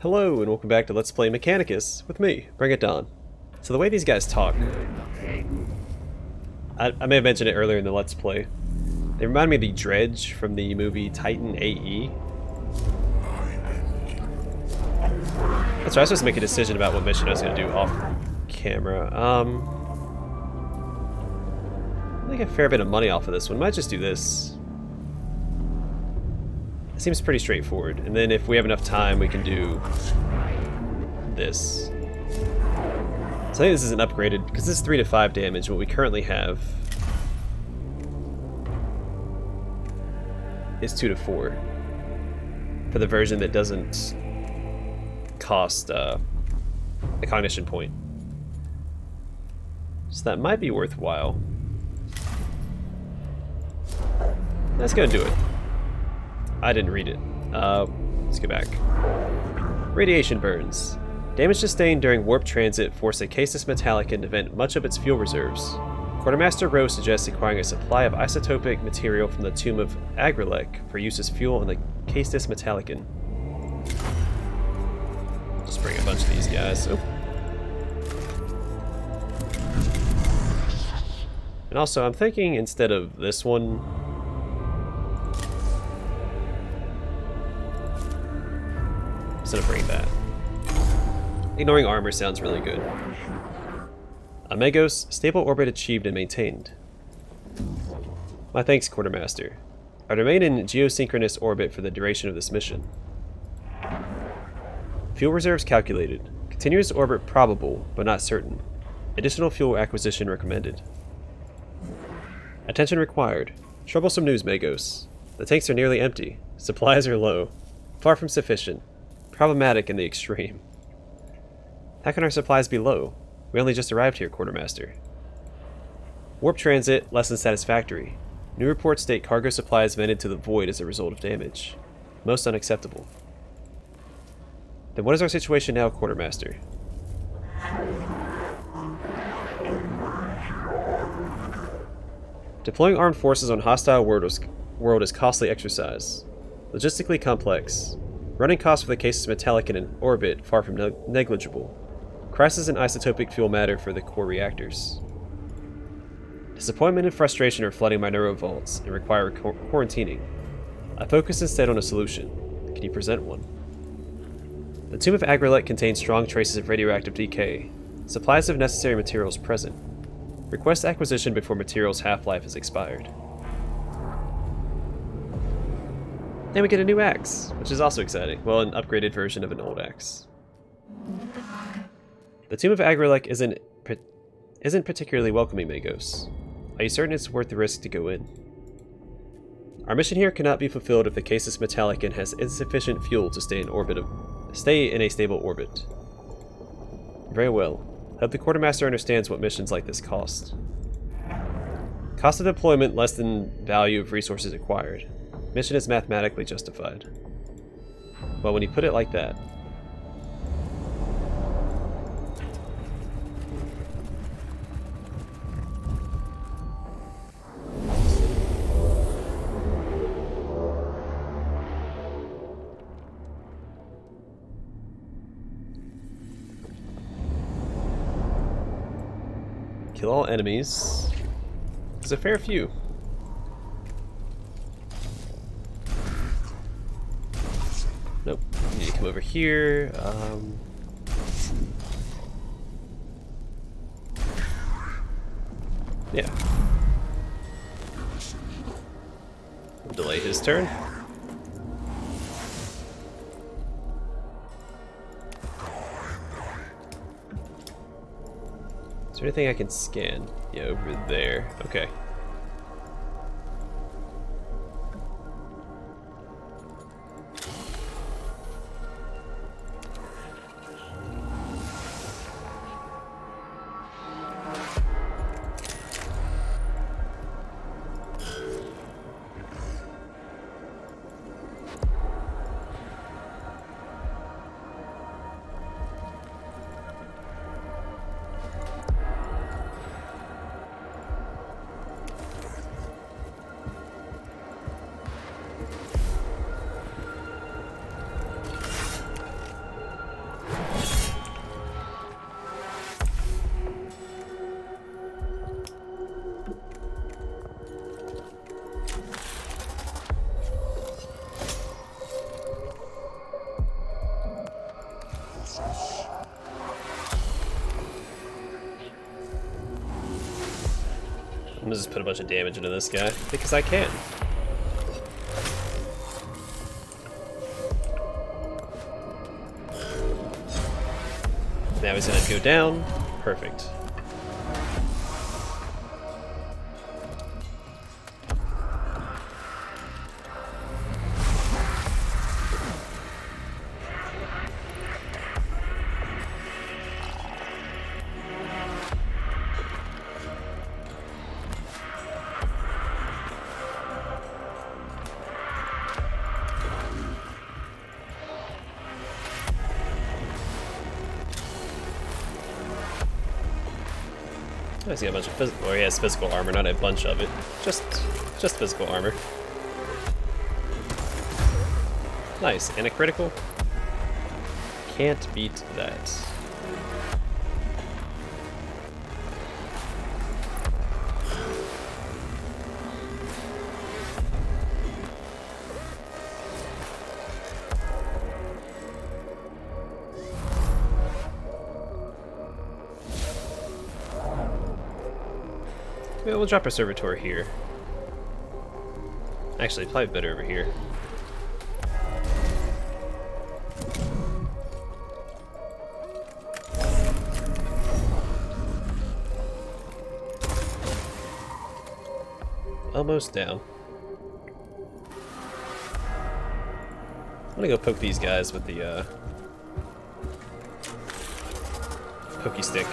Hello and welcome back to Let's Play Mechanicus with me, BringItDon. So the way these guys talk, I may have mentioned it earlier in the Let's Play. They remind me of the Dredge from the movie Titan AE. That's right, I was supposed to make a decision about what mission I was going to do off camera. I think a fair bit of money off of this one. Might just do this. It seems pretty straightforward. And then if we have enough time, we can do this. So I think this is an upgraded, because this is 3 to 5 damage. What we currently have is 2 to 4 for the version that doesn't cost a cognition point. So that might be worthwhile. That's gonna do it. I didn't read it. Let's go back. Radiation burns. Damage sustained during warp transit forced a Casus Metallicum to vent much of its fuel reserves. Quartermaster Rowe suggests acquiring a supply of isotopic material from the tomb of Agrilak for use as fuel on the Casus Metallicum. Just bring a bunch of these guys. Oh. And also, I'm thinking instead of this one, I'm just gonna bring that. Ignoring armor sounds really good. A Magos, stable orbit achieved and maintained. My thanks, Quartermaster. I remain in geosynchronous orbit for the duration of this mission. Fuel reserves calculated. Continuous orbit probable, but not certain. Additional fuel acquisition recommended. Attention required. Troublesome news, Magos. The tanks are nearly empty. Supplies are low. Far from sufficient. Problematic in the extreme. How can our supplies be low? We only just arrived here, Quartermaster. Warp transit less than satisfactory. New reports state cargo supplies vented to the void as a result of damage. Most unacceptable. Then what is our situation now, Quartermaster? Deploying armed forces on hostile world is costly exercise. Logistically complex. Running costs for the Casus Metallicum in orbit far from negligible. Crisis in isotopic fuel matter for the core reactors. Disappointment and frustration are flooding my neurovaults and require quarantining. I focus instead on a solution. Can you present one? The tomb of Agrilak contains strong traces of radioactive decay. Supplies of necessary materials present. Request acquisition before materials' half-life is expired. And we get a new axe, which is also exciting. Well, an upgraded version of an old axe. The tomb of Agrilak isn't particularly welcoming, Magos. Are you certain it's worth the risk to go in? Our mission here cannot be fulfilled if the Casus Metallicum has insufficient fuel to stay in a stable orbit. Very well. Hope the Quartermaster understands what missions like this cost. Cost of deployment less than value of resources acquired. Mission is mathematically justified. Well, when you put it like that. Kill all enemies. There's a fair few. Nope. You need to come over here. Yeah. We'll delay his turn. Is there anything I can scan? Yeah, over there. Okay. I'm gonna just put a bunch of damage into this guy, because I can. Now he's gonna go down. Perfect. He's got a bunch of physical, or he has physical armor, not a bunch of it. Just physical armor. Nice, and a critical. Can't beat that. We'll drop our servitor here. Actually, probably better over here. Almost down. I'm gonna go poke these guys with the pokey stick.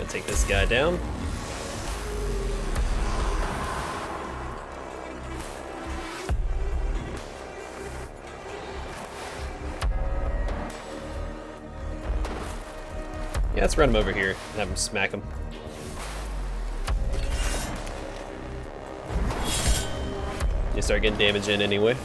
Take this guy down. Yeah, let's run him over here and have him smack him. You start getting damage in anyway.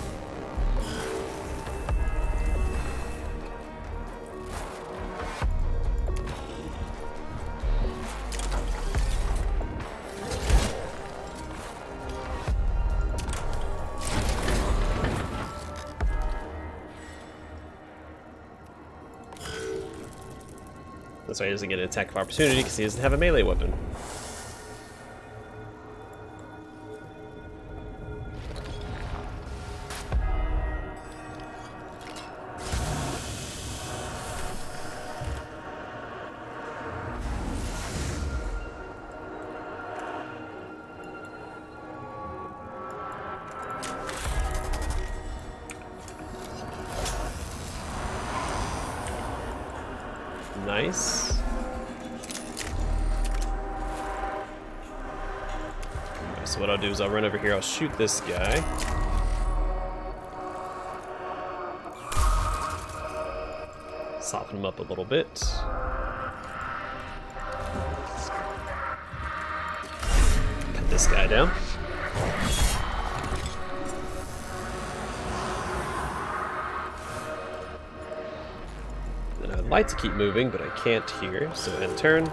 That's why he doesn't get an attack of opportunity, because he doesn't have a melee weapon. Nice. So what I'll do is I'll run over here, I'll shoot this guy. Soften him up a little bit. Cut this guy down. I'd like to keep moving, but I can't here, so end turn.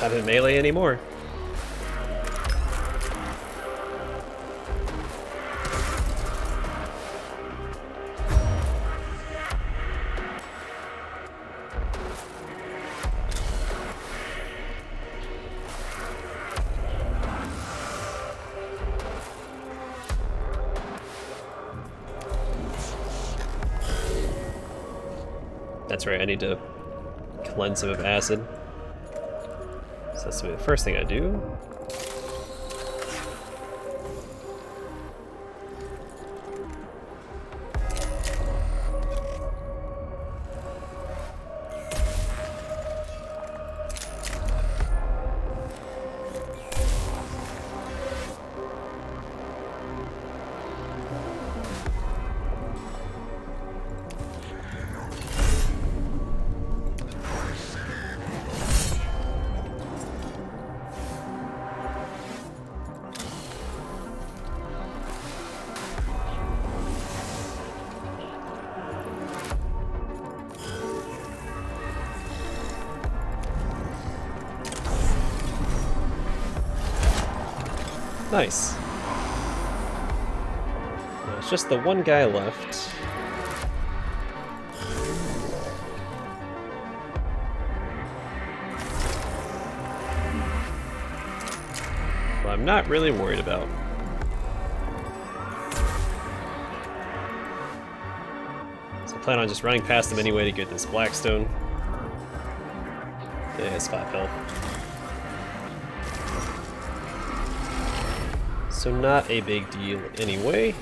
Not in melee anymore. That's right, I need to cleanse him of acid. So that's the first thing I do. Nice. Now it's just the one guy left. Well, I'm not really worried about. So I plan on just running past him anyway to get this Blackstone. Yeah, it's 5 health. So not a big deal anyway.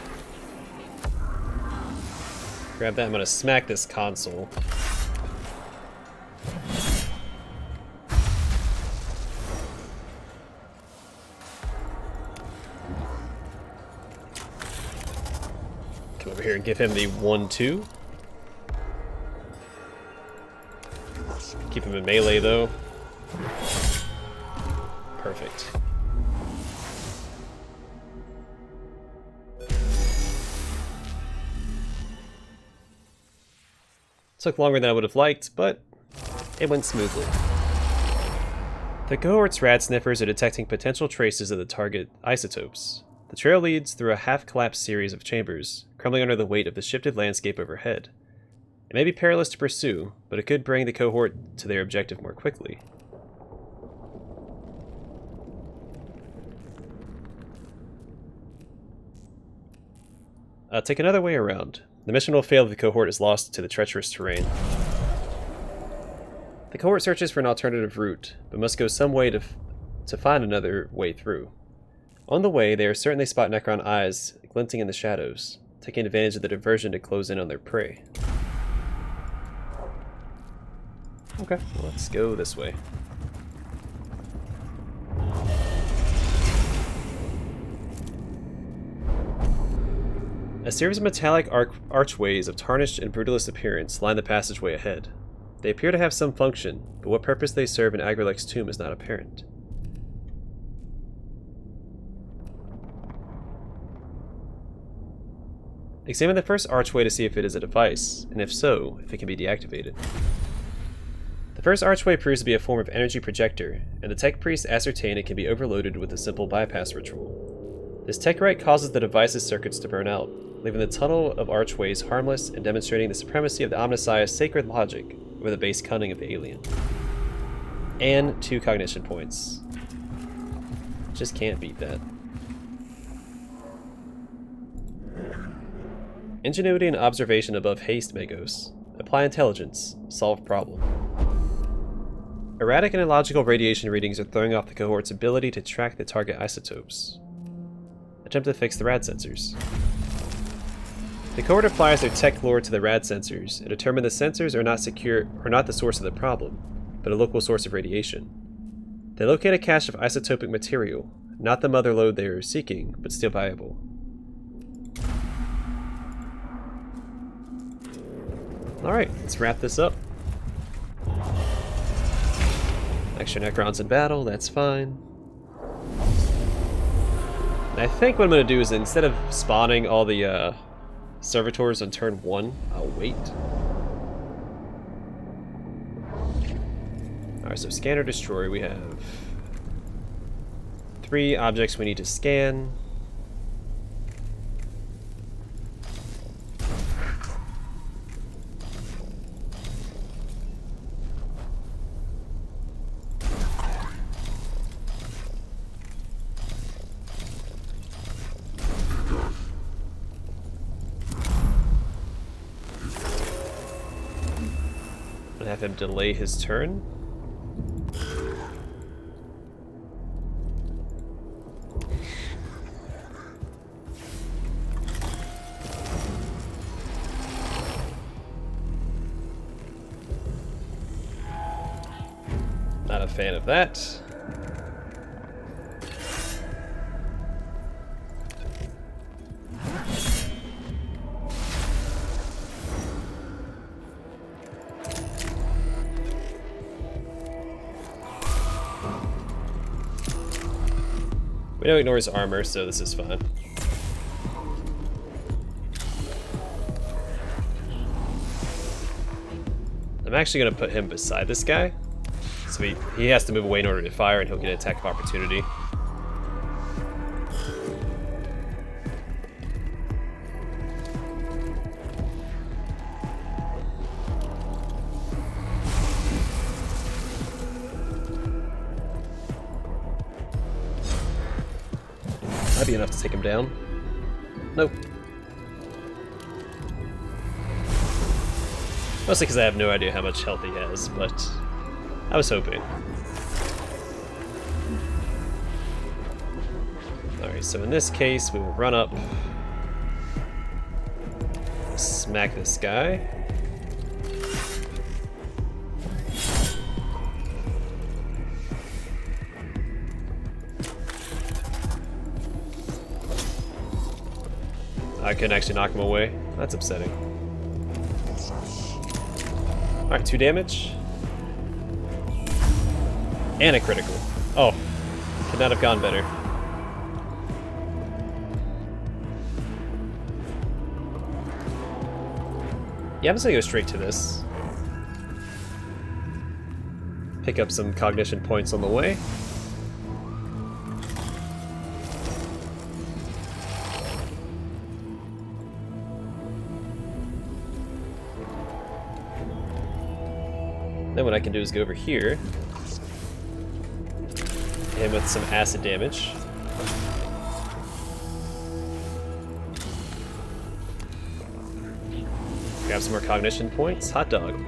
Grab that, I'm gonna smack this console. Come over here and give him the 1-2. Keep him in melee though. Perfect. Took longer than I would have liked, but it went smoothly. The cohort's rad sniffers are detecting potential traces of the target isotopes. The trail leads through a half-collapsed series of chambers, crumbling under the weight of the shifted landscape overhead. It may be perilous to pursue, but it could bring the cohort to their objective more quickly. Take another way around. The mission will fail if the cohort is lost to the treacherous terrain. The cohort searches for an alternative route, but must go some way to find another way through. On the way, they are certain they spot Necron eyes glinting in the shadows, taking advantage of the diversion to close in on their prey. Okay, well, let's go this way. A series of metallic archways of tarnished and brutalist appearance line the passageway ahead. They appear to have some function, but what purpose they serve in Agrilak's tomb is not apparent. Examine the first archway to see if it is a device, and if so, if it can be deactivated. The first archway proves to be a form of energy projector, and the tech priests ascertain it can be overloaded with a simple bypass ritual. This tech rite causes the device's circuits to burn out, leaving the tunnel of archways harmless and demonstrating the supremacy of the Omnissiah's sacred logic over the base cunning of the alien. And 2 cognition points. Just can't beat that. Ingenuity and observation above haste, Magos. Apply intelligence. Solve problem. Erratic and illogical radiation readings are throwing off the cohort's ability to track the target isotopes. Attempt to fix the rad sensors. The cohort applies their tech lore to the rad sensors and determine the sensors are not the source of the problem, but a local source of radiation. They locate a cache of isotopic material, not the mother lode they are seeking, but still valuable. Alright, let's wrap this up. Extra Necrons in battle, that's fine. And I think what I'm going to do is instead of spawning all the servitors on turn 1, I'll wait. Alright, so scan or destroy, we have 3 objects we need to scan. Have him delay his turn. Not a fan of that. We don't ignore his armor, so this is fine. I'm actually going to put him beside this guy. So he has to move away in order to fire, and he'll get an attack of opportunity. That'd be enough to take him down. Nope. Mostly because I have no idea how much health he has, but I was hoping. Alright, so in this case, we will run up, smack this guy. I couldn't actually knock him away. That's upsetting. Alright, 2 damage. And a critical. Oh, could not have gone better. Yeah, I'm just gonna go straight to this. Pick up some cognition points on the way. Then what I can do is go over here. Hit him with some acid damage. Grab some more cognition points. Hot dog.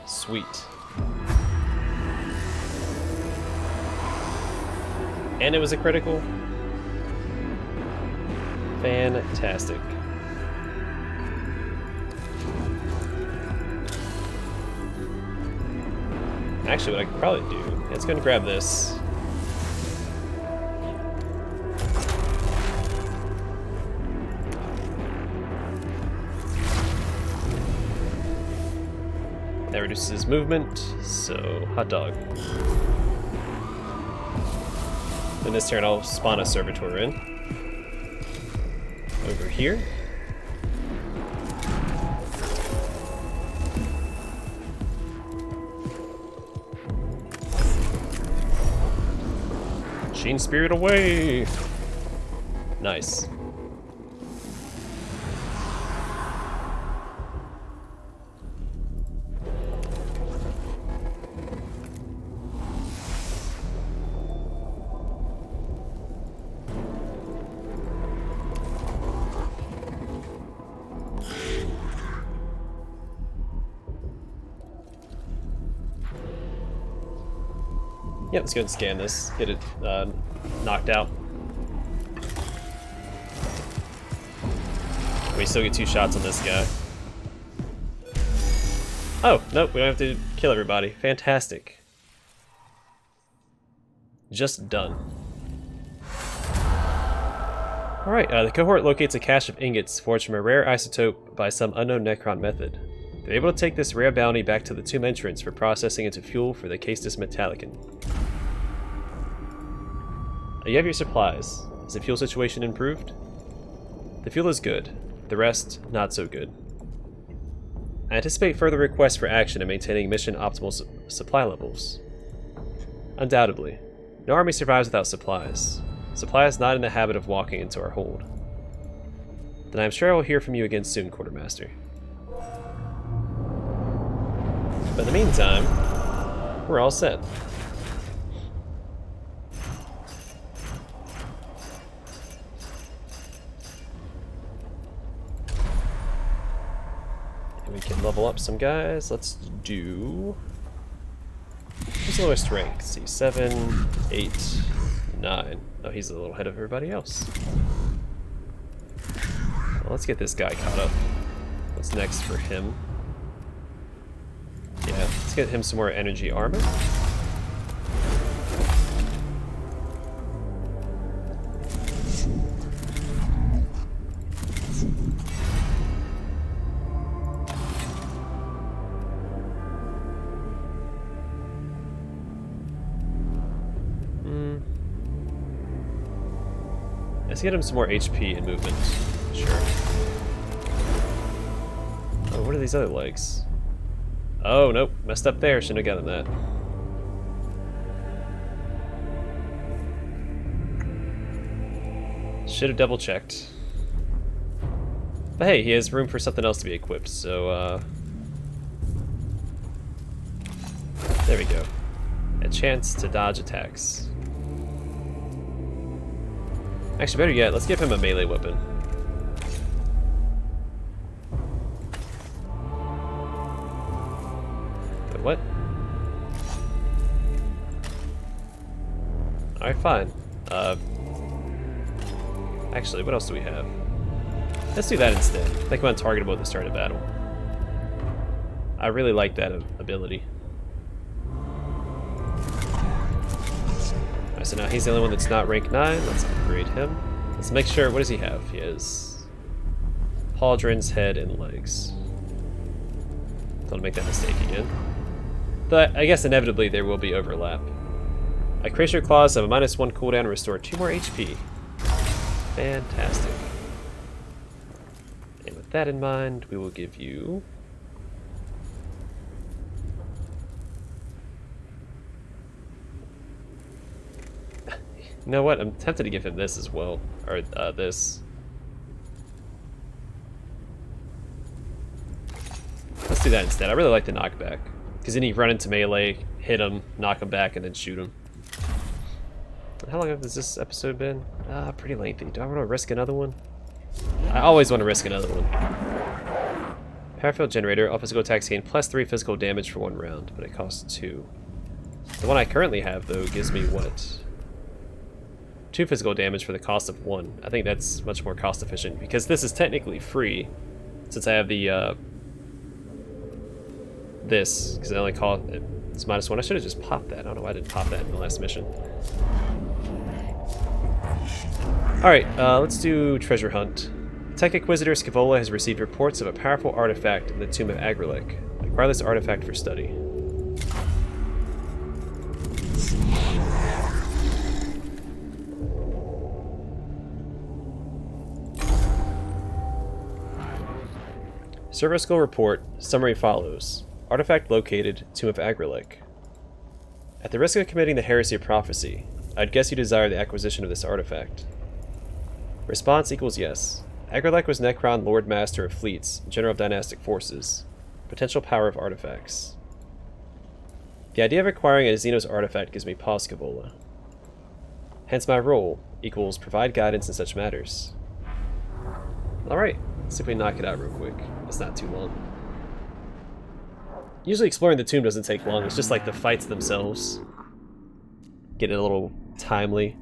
Sweet. And it was a critical. Fantastic. Actually, what I could probably do, let's go and grab this. That reduces his movement, so hot dog. Then this turn I'll spawn a servitor in. Over here. Machine spirit away! Nice. Yeah, let's go and scan this. Get it knocked out. We still get 2 shots on this guy. Oh, nope, we don't have to kill everybody. Fantastic. Just done. Alright, the cohort locates a cache of ingots forged from a rare isotope by some unknown Necron method. They're able to take this rare bounty back to the tomb entrance for processing into fuel for the Adeptus Mechanicus. You have your supplies. Is the fuel situation improved? The fuel is good. The rest, not so good. I anticipate further requests for action in maintaining mission optimal supply levels. Undoubtedly. No army survives without supplies. Supply is not in the habit of walking into our hold. Then I am sure I will hear from you again soon, Quartermaster. But in the meantime, we're all set. We can level up some guys. Let's do... Who's the lowest rank? Let's see, 7, 8, 9. Oh, he's a little ahead of everybody else. Well, let's get this guy caught up. What's next for him? Yeah, let's get him some more energy armor. Let's get him some more HP and movement. Sure. Oh, what are these other legs? Oh, nope. Messed up there. Shouldn't have gotten that. should have double checked. But hey, he has room for something else to be equipped, so there we go. A chance to dodge attacks. Actually, better yet, let's give him a melee weapon. Wait, what? Alright, fine. Actually, what else do we have? Let's do that instead. Make him untargetable at the start of battle. I really like that ability. Alright, so now he's the only one that's not rank 9. Let's upgrade him. Let's make sure, what does he have? He has pauldrons, head, and legs. Don't make that mistake again. But I guess inevitably there will be overlap. Icratio Claws have a -1 cooldown and restore 2 more HP. Fantastic. And with that in mind, we will give you... You know what? I'm tempted to give him this as well. Or this. Let's do that instead. I really like the knockback. Because then you run into melee, hit him, knock him back, and then shoot him. How long has this episode been? Pretty lengthy. Do I want to risk another one? I always want to risk another one. Powerfield Generator. All physical attacks gain +3 physical damage for 1 round, but it costs 2. The one I currently have, though, gives me what? 2 physical damage for the cost of 1. I think that's much more cost efficient, because this is technically free, since I have the, this, because it only costs, it's -1. I should have just popped that. I don't know why I didn't pop that in the last mission. Alright, let's do Treasure Hunt. Tech Inquisitor Scaevola has received reports of a powerful artifact in the tomb of Agrilak. Acquire this artifact for study. Server Skill Report. Summary follows. Artifact located, Tomb of Agrilak. At the risk of committing the heresy of prophecy, I'd guess you desire the acquisition of this artifact. Response equals yes. Agrilak was Necron Lord Master of Fleets, General of Dynastic Forces. Potential power of artifacts. The idea of acquiring a Xenos artifact gives me pause, Scaevola. Hence my role equals provide guidance in such matters. Alright, let's see if we knock it out real quick. It's not too long. Usually exploring the tomb doesn't take long, it's just like the fights themselves. Get it a little timely.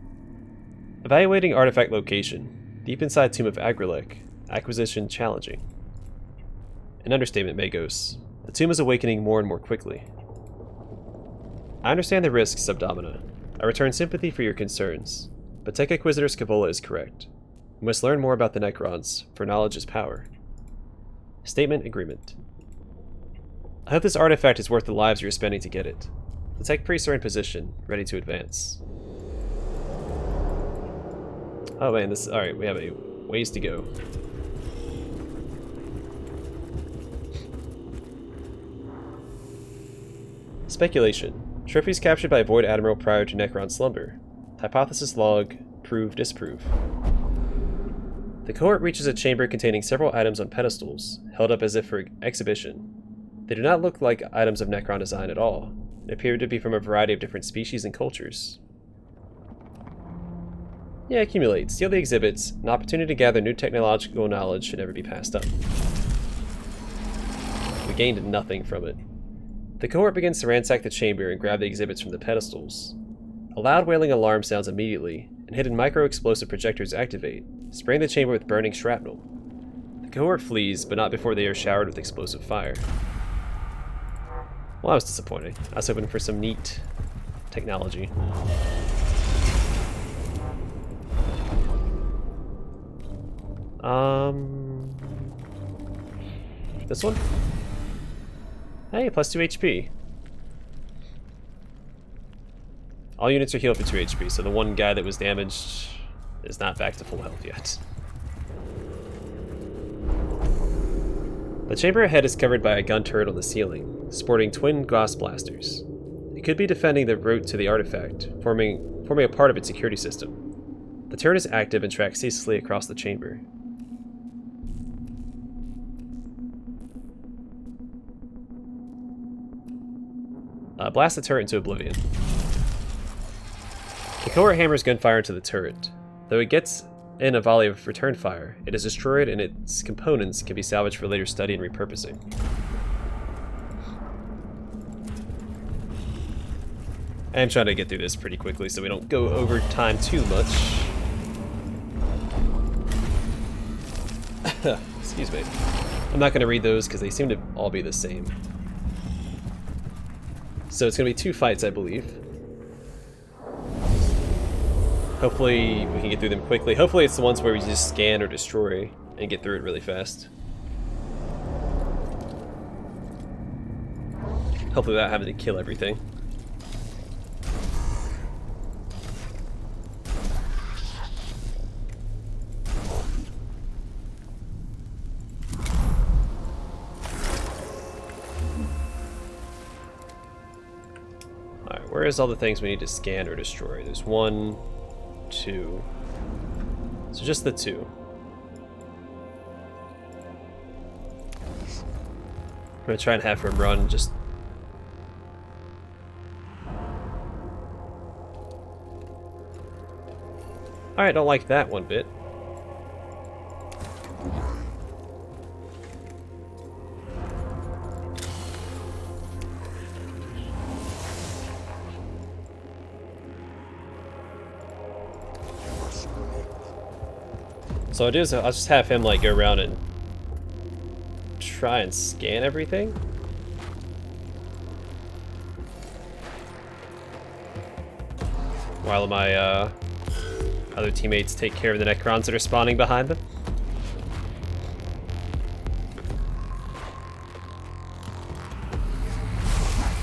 Evaluating artifact location. Deep inside Tomb of Agrilak. Acquisition challenging. An understatement, Magos. The tomb is awakening more and more quickly. I understand the risks, Subdomina. I return sympathy for your concerns. But Tech Inquisitor Scaevola is correct. We must learn more about the Necrons, for knowledge is power. Statement agreement. I hope this artifact is worth the lives you're spending to get it. The Tech Priests are in position, ready to advance. Oh man, this... Alright, we have a ways to go. Speculation. Trophies captured by Void Admiral prior to Necron slumber. Hypothesis log. Prove, disprove. The cohort reaches a chamber containing several items on pedestals, held up as if for exhibition. They do not look like items of Necron design at all. They appear to be from a variety of different species and cultures. Yeah, accumulate. Steal the exhibits. An opportunity to gather new technological knowledge should never be passed up. We gained nothing from it. The cohort begins to ransack the chamber and grab the exhibits from the pedestals. A loud wailing alarm sounds immediately, and hidden micro-explosive projectors activate, spraying the chamber with burning shrapnel. The cohort flees, but not before they are showered with explosive fire. Well, that was disappointing. I was hoping for some neat technology. This one? Hey, +2 HP. All units are healed for 2 HP, so the one guy that was damaged is not back to full health yet. The chamber ahead is covered by a gun turret on the ceiling, sporting twin Gauss blasters. It could be defending the route to the artifact, forming a part of its security system. The turret is active and tracks ceaselessly across the chamber. Blast the turret into oblivion. The cohort hammers gunfire into the turret. Though it gets in a volley of return fire, it is destroyed and its components can be salvaged for later study and repurposing. I am trying to get through this pretty quickly so we don't go over time too much. Excuse me. I'm not going to read those because they seem to all be the same. So it's going to be 2 fights, I believe. Hopefully we can get through them quickly. Hopefully it's the ones where we just scan or destroy and get through it really fast. Hopefully without having to kill everything. Where's all the things we need to scan or destroy? There's 1, 2. So just the 2. I'm gonna try and have him run just... Alright, don't like that one bit. So I'll just have him like go around and try and scan everything. While my other teammates take care of the Necrons that are spawning behind them.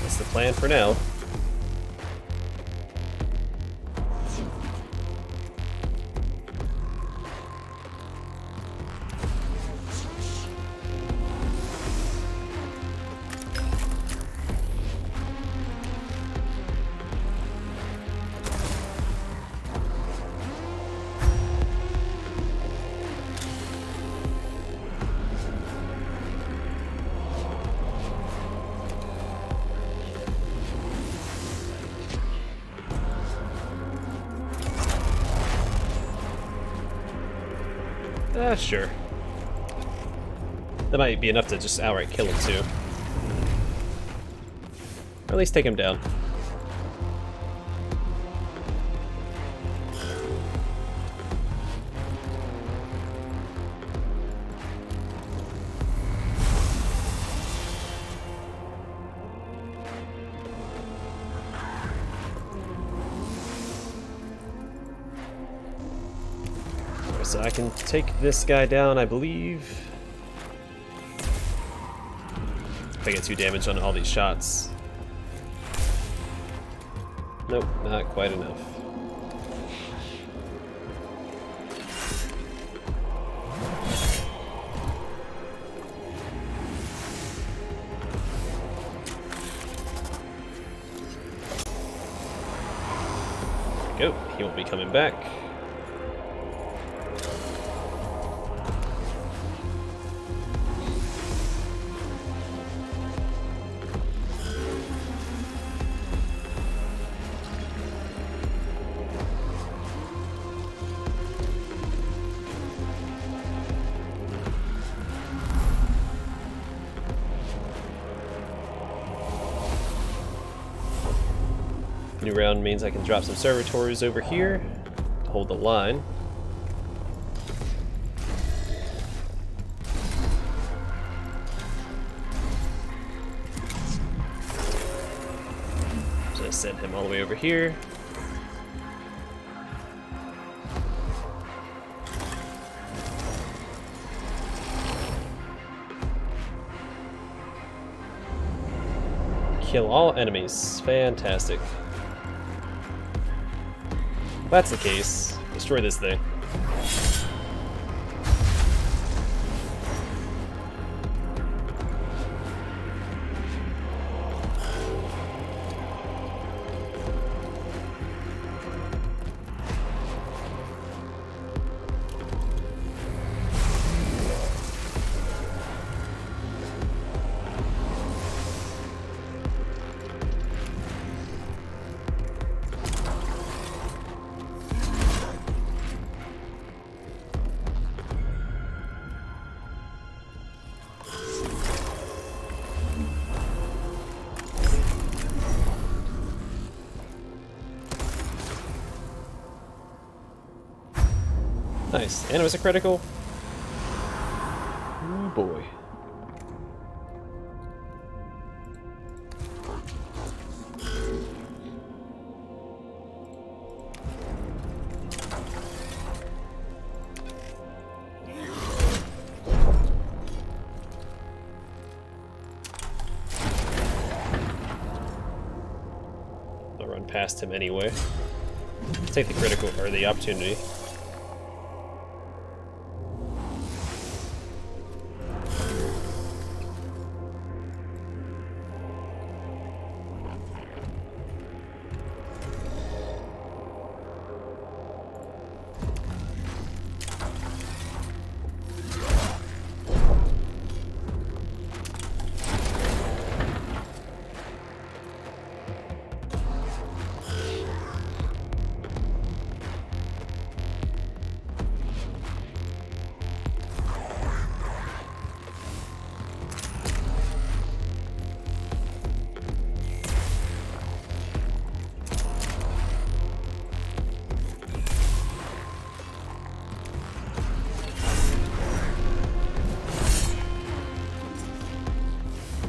That's the plan for now. Sure. That might be enough to just outright kill him too. Or at least take him down. So I can take this guy down, I believe. If I get 2 damage on all these shots. Nope, not quite enough. There we go. He won't be coming back. New round means I can drop some servitors over here to hold the line. Just send him all the way over here. Kill all enemies. Fantastic. If that's the case, destroy this thing. Nice. And it was a critical. Oh boy. I'll run past him anyway. Take the critical, or the opportunity.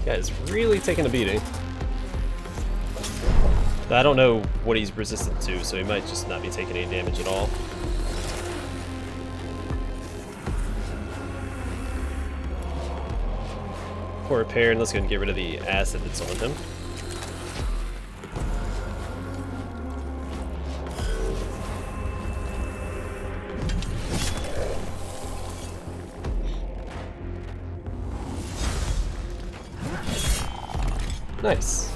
Guy is really taking a beating. But I don't know what he's resistant to, so he might just not be taking any damage at all. For repair, and let's go and get rid of the acid that's on him. Nice.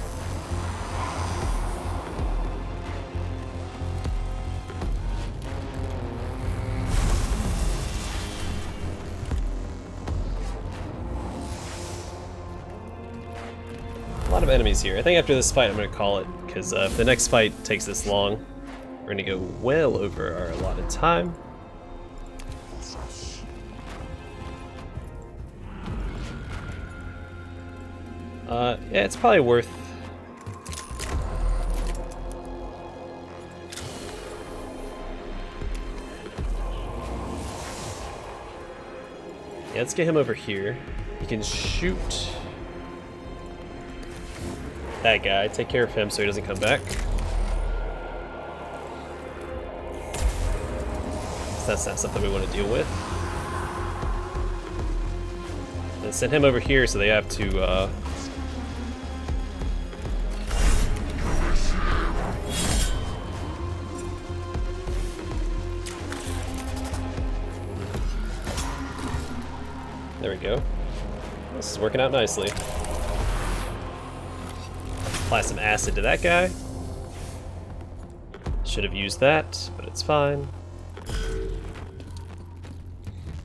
A lot of enemies here. I think after this fight I'm going to call it, because if the next fight takes this long, we're going to go well over our allotted time. Yeah, it's probably worth... Yeah, let's get him over here. He can shoot that guy. Take care of him so he doesn't come back. So that's not something we want to deal with. And send him over here so they have to... There we go. This is working out nicely. Apply some acid to that guy. Should have used that, but it's fine.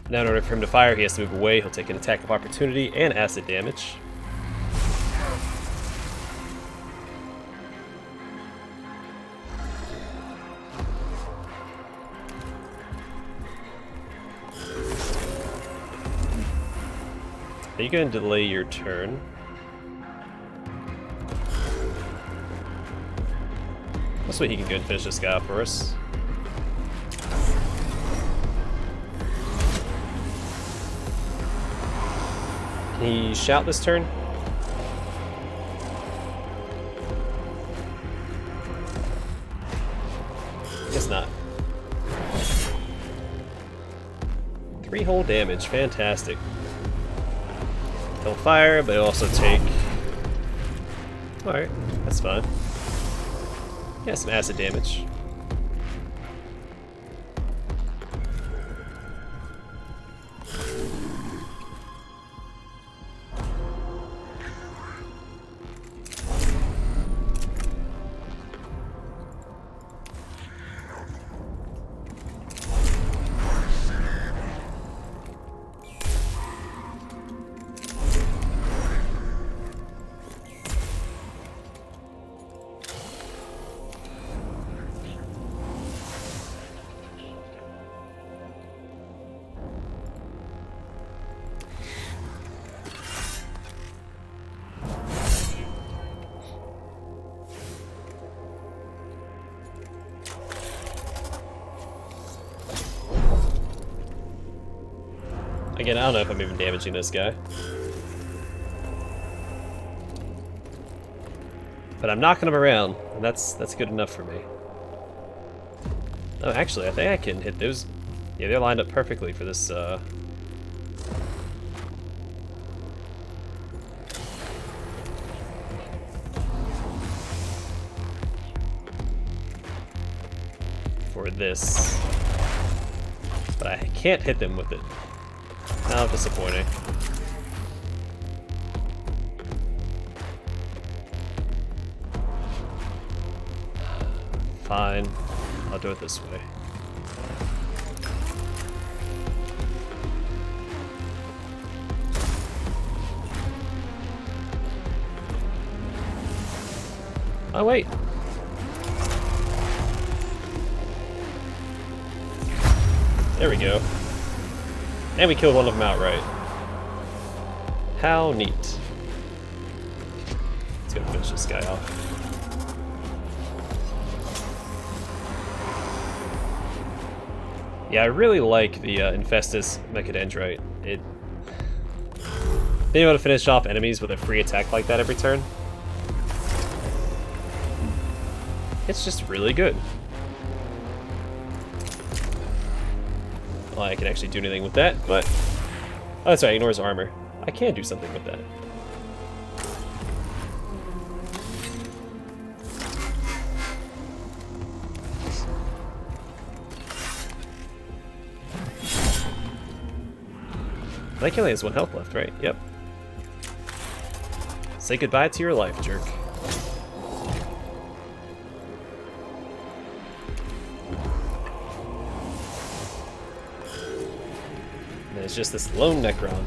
Now in order for him to fire, he has to move away. He'll take an attack of opportunity and acid damage. Are you going to delay your turn? This way he can go and finish this guy off for us. Can he shout this turn? Guess not. 3 whole damage, fantastic. He'll fire, but he'll also take... Alright, that's fine. Yeah, some acid damage. Again, I don't know if I'm even damaging this guy. But I'm knocking him around, and that's good enough for me. Oh, actually, I think I can hit those. Yeah, they're lined up perfectly for this, for this. But I can't hit them with it. How disappointing. Fine. I'll do it this way. Oh, wait. There we go. And we killed one of them outright. How neat. Let's go finish this guy off. Yeah, I really like the Adeptus Mechanicus. It being able to finish off enemies with a free attack like that every turn. It's just really good. Well, I can actually do anything with that, but oh, that's right. Ignores armor. I can do something with that. I think he only has 1 health left, right? Yep. Say goodbye to your life, jerk. And it's just this lone Necron.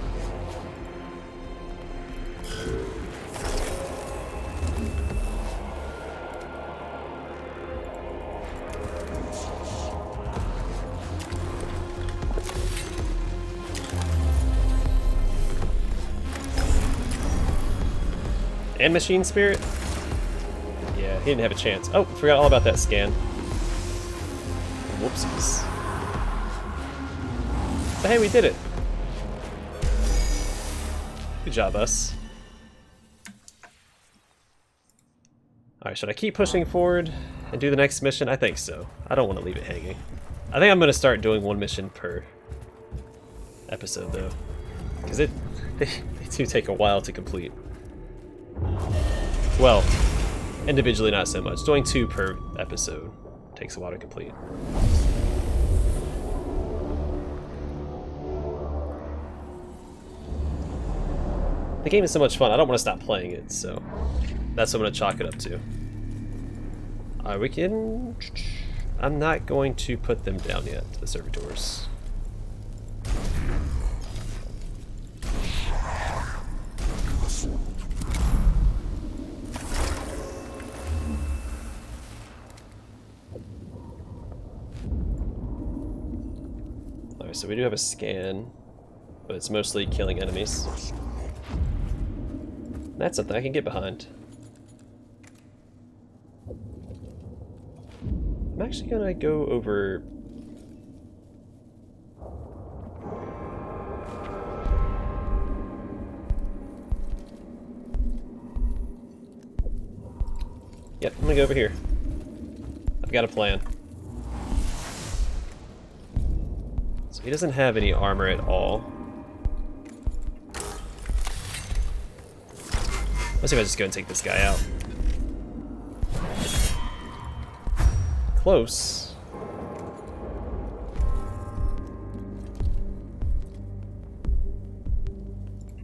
And Machine Spirit? Yeah, he didn't have a chance. Oh, forgot all about that scan. Whoopsies. But hey, we did it. Good job, us. Alright, should I keep pushing forward and do the next mission? I think so. I don't want to leave it hanging. I think I'm going to start doing 1 mission per episode, though. Because they do take a while to complete. Well, individually not so much. Doing 2 per episode takes a while to complete. The game is so much fun, I don't want to stop playing it, so that's what I'm going to chalk it up to. We can... I'm not going to put them down yet, the servitors. So we do have a scan, but it's mostly killing enemies. That's something I can get behind. I'm actually gonna go over... Yep, I'm gonna go over here. I've got a plan. He doesn't have any armor at all. Let's see if I just go and take this guy out. Close.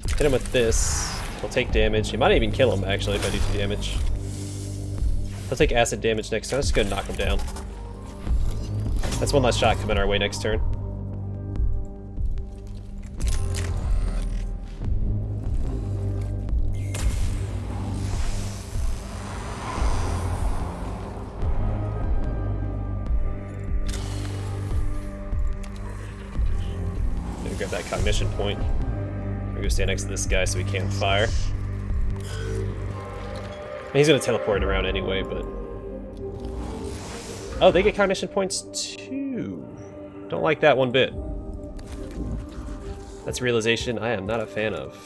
Hit him with this. He'll take damage. He might even kill him, actually, if I do 2 damage. He'll take acid damage next turn. Let's just go and knock him down. That's 1 less shot coming our way next turn. Grab that cognition point. We're gonna go stand next to this guy so he can't fire. And he's gonna teleport around anyway, but... Oh, they get cognition points too. Don't like that one bit. That's a realization I am not a fan of.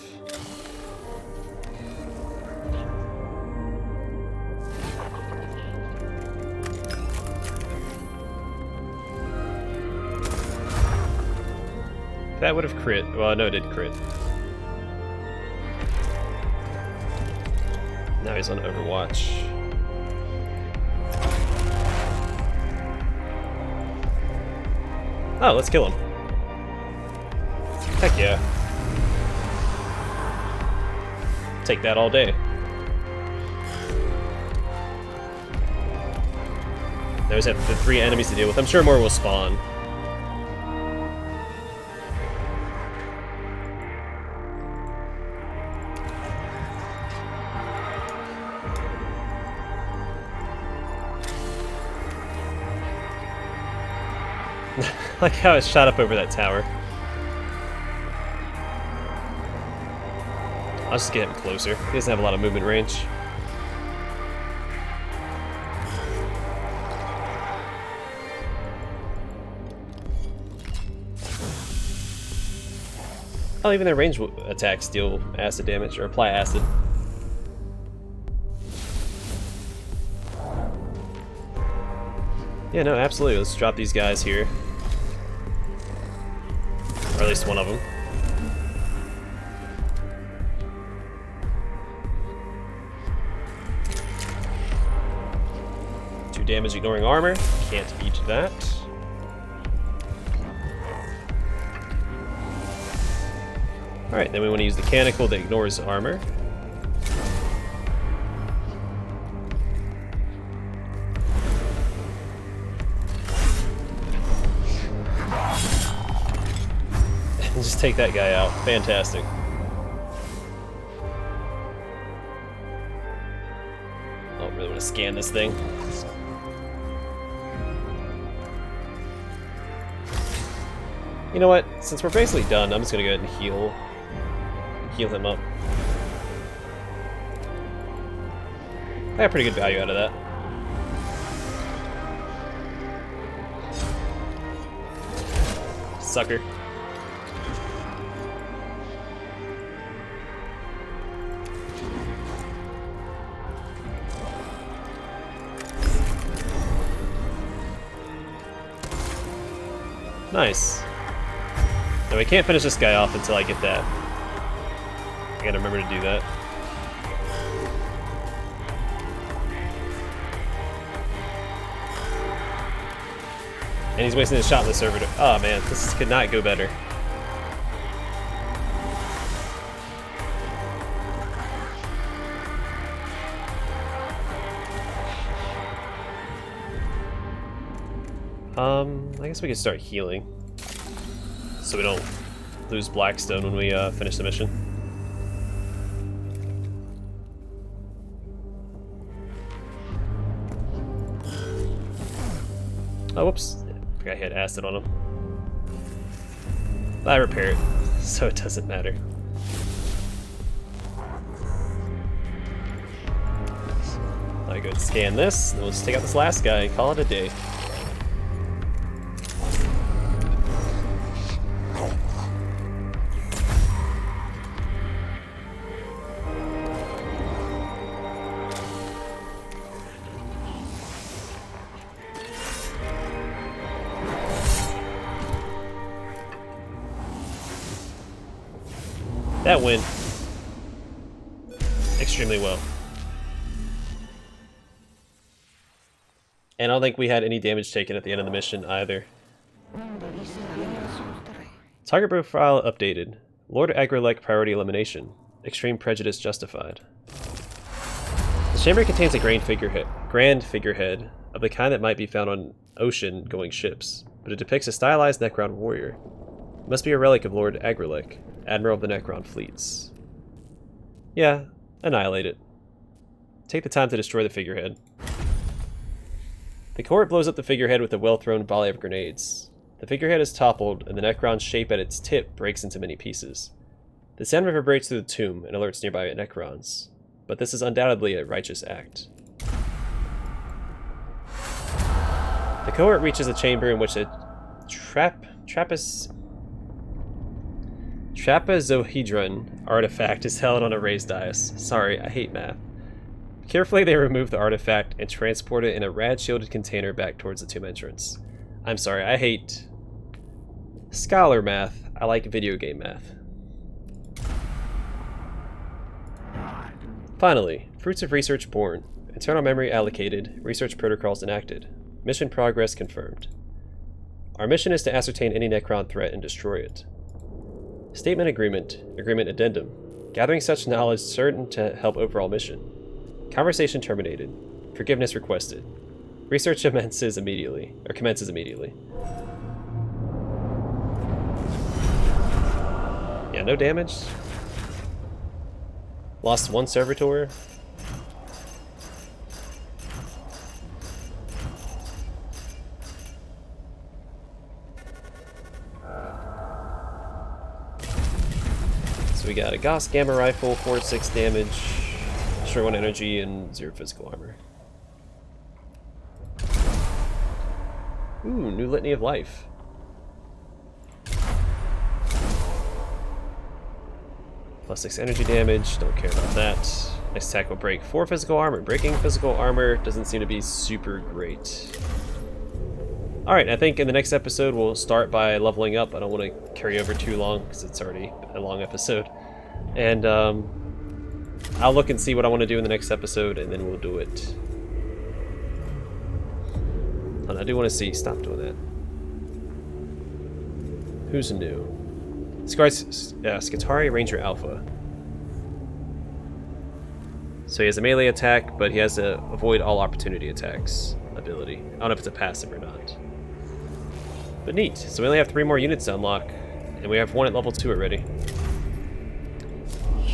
That would have crit. Well, no, it did crit. Now he's on Overwatch. Oh, let's kill him. Heck yeah. Take that all day. There's the 3 enemies to deal with. I'm sure more will spawn. Like how it shot up over that tower. I'll just get him closer. He doesn't have a lot of movement range. Oh, even their ranged attacks deal acid damage, or apply acid. Yeah, no, absolutely. Let's drop these guys here. Or at least one of them. Two damage ignoring armor. Can't beat that. Alright, then we want to use the Canonical that ignores armor. Just take that guy out. Fantastic. I don't really want to scan this thing. You know what? Since we're basically done, I'm just gonna go ahead and heal him up. I got pretty good value out of that. Sucker. Nice. Now we can't finish this guy off until I get that. I gotta remember to do that. And he's wasting his shot in the servitor. Oh man, this could not go better. I guess we can start healing, so we don't lose Blackstone when we finish the mission. Oh, whoops. I forgot I had acid on him. I repair it, so it doesn't matter. I go and scan this, and then we'll just take out this last guy and call it a day. That went extremely well. And I don't think we had any damage taken at the end of the mission either. Target profile updated. Lord Agrilak priority elimination. Extreme prejudice justified. The chamber contains a grand figurehead of the kind that might be found on ocean-going ships, but it depicts a stylized Necron warrior. It must be a relic of Lord Agrilak, Admiral of the Necron fleets. Yeah, annihilate it. Take the time to destroy the figurehead. The cohort blows up the figurehead with a well-thrown volley of grenades. The figurehead is toppled, and the Necron's shape at its tip breaks into many pieces. The sound reverberates through the tomb and alerts nearby Necrons, but this is undoubtedly a righteous act. The cohort reaches a chamber in which a Trapezohedron artifact is held on a raised dais. Sorry, I hate math. Carefully, they remove the artifact and transport it in a rad-shielded container back towards the tomb entrance. I'm sorry, I hate scholar math. I like video game math. Finally, fruits of research born. Internal memory allocated. Research protocols enacted. Mission progress confirmed. Our mission is to ascertain any Necron threat and destroy it. Statement agreement. Agreement addendum. Gathering such knowledge certain to help overall mission. Conversation terminated. Forgiveness requested. Research commences immediately. Yeah, no damage. Lost one servitor. So we got a Gauss Gamma Rifle, 4-6 damage, destroy 1 energy, and 0 physical armor. Ooh, new Litany of Life. +6 energy damage, don't care about that. Next attack will break 4 physical armor. Breaking physical armor doesn't seem to be super great. Alright, I think in the next episode we'll start by leveling up. I don't want to carry over too long because it's already a long episode. And I'll look and see what I want to do in the next episode and then we'll do it. And I do want to see. Stop doing that. Who's new? Skitari Ranger Alpha. So he has a melee attack, but he has a avoid all opportunity attacks ability. I don't know if it's a passive or not. But neat. So we only have 3 more units to unlock, and we have 1 at level 2 already.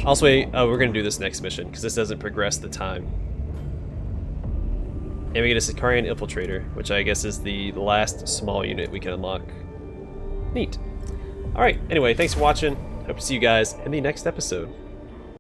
Also, we're going to do this next mission, because this doesn't progress the time. And we get a Sicarian Infiltrator, which I guess is the last small unit we can unlock. Neat. Alright, anyway, thanks for watching. Hope to see you guys in the next episode.